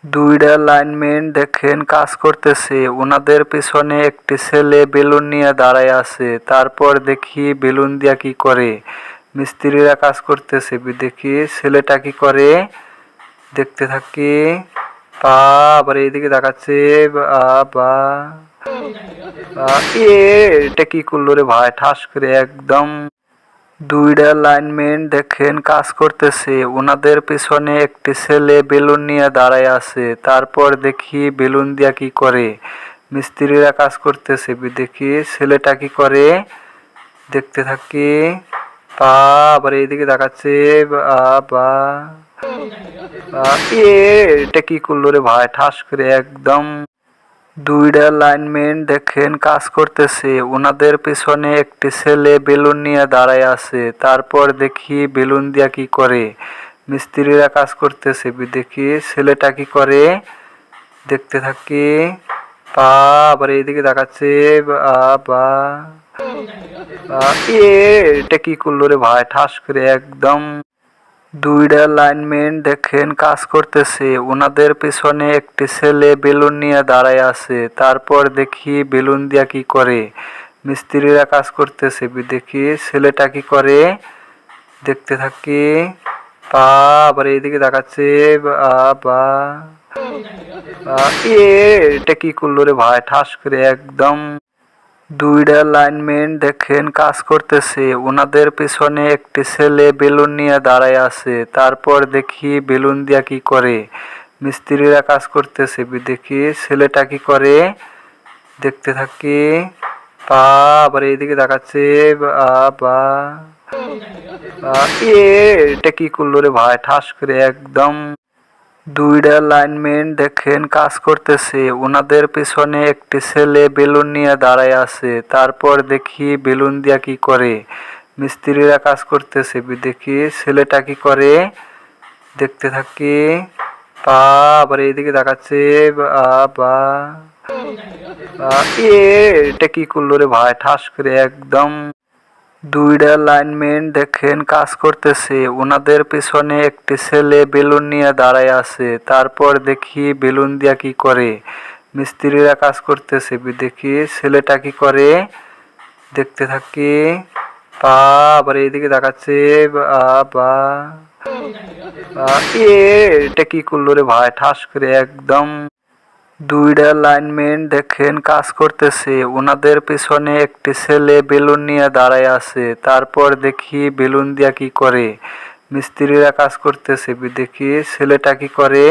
দুইটা লাইনম্যান দেখেন কাজ করতেছে, ওনাদের পিছনে একটি ছেলে বেলুন নিয়ে দাঁড়ায় আছে। তারপর দেখি বেলুন দিয়া কি করে। মিস্ত্রিরা কাজ করতেছে, দেখি ছেলেটা কি করে, দেখতে থাকি। আবার এইদিকে দেখাচ্ছে। বা এটা কি করলো রে ভাই, ঠাস করে একদম। দুইটা লাইনম্যান দেখেন কাজ করতেছে, ওনাদের পিছনে একটি ছেলে বেলুন নিয়ে দাঁড়ায় আছে। তারপর দেখি বেলুন দিয়া কি করে। মিস্ত্রিরা কাজ করতেছে, দেখি ছেলেটা কি করে, দেখতে থাকি। আবার এইদিকে দেখাচ্ছে। বা এটা কি করলো রে ভাই, ঠাস করে একদম। দুইটা লাইনম্যান দেখেন কাজ করতেছে, ওনাদের পিছনে একটি ছেলে বেলুন নিয়ে দাঁড়ায় আছে। তারপর দেখি বেলুন দিয়া কি করে। মিস্ত্রিরা কাজ করতেছে, দেখি ছেলেটা কি করে, দেখতে থাকি। আবার এইদিকে দেখাচ্ছে। বা এটা কি করলো রে ভাই, ঠাস করে একদম। দুইটা লাইনম্যান দেখেন কাজ করতেছে, ওনাদের পিছনে একটি ছেলে বেলুন নিয়ে দাঁড়ায় আছে। তারপর দেখি বেলুন দিয়া কি করে। মিস্ত্রিরা কাজ করতেছে, দেখি ছেলেটা কি করে, দেখতে থাকি। আবার এইদিকে দেখাচ্ছে। বা এটা কি করলো রে ভাই, ঠাস করে একদম। দুইটা লাইনম্যান দেখেন কাজ করতেছে, ওনাদের পিছনে একটি ছেলে বেলুন নিয়ে দাঁড়ায় আছে। তারপর দেখি বেলুন দিয়া কি করে। মিস্ত্রিরা কাজ করতেছে, দেখি ছেলেটা কি করে, দেখতে থাকি। আবার এইদিকে দেখাচ্ছে। বা এটা কি করলো রে ভাই, ঠাস করে একদম। দুইটা লাইনম্যান দেখেন কাজ করতেছে, ওনাদের পিছনে একটি ছেলে বেলুন নিয়ে দাঁড়ায় আছে। তারপর দেখি বেলুন দিয়া কি করে। মিস্ত্রিরা কাজ করতেছে, দেখি ছেলেটা কি করে, দেখতে থাকি। আবার এইদিকে দেখাচ্ছে। বা এটা কি করলো রে ভাই, ঠাস করে একদম। দুইটা লাইনম্যান দেখেন কাজ করতেছে, ওনাদের পিছনে একটি ছেলে বেলুন নিয়ে দাঁড়ায় আছে। তারপর দেখি বেলুন দিয়া কি করে। মিস্ত্রিরা কাজ করতেছে, দেখি ছেলেটা কি করে, দেখতে থাকি। আবার এইদিকে দেখাচ্ছে। বা এটা কি করলো রে ভাই, ঠাস করে একদম। দুইটা লাইনম্যান দেখেন কাজ করতেছে, ওনাদের পিছনে একটি ছেলে বেলুন নিয়ে দাঁড়ায় আছে। তারপর দেখি বেলুন দিয়া কি করে। মিস্ত্রিরা কাজ করতেছে, দেখি ছেলেটা কি করে,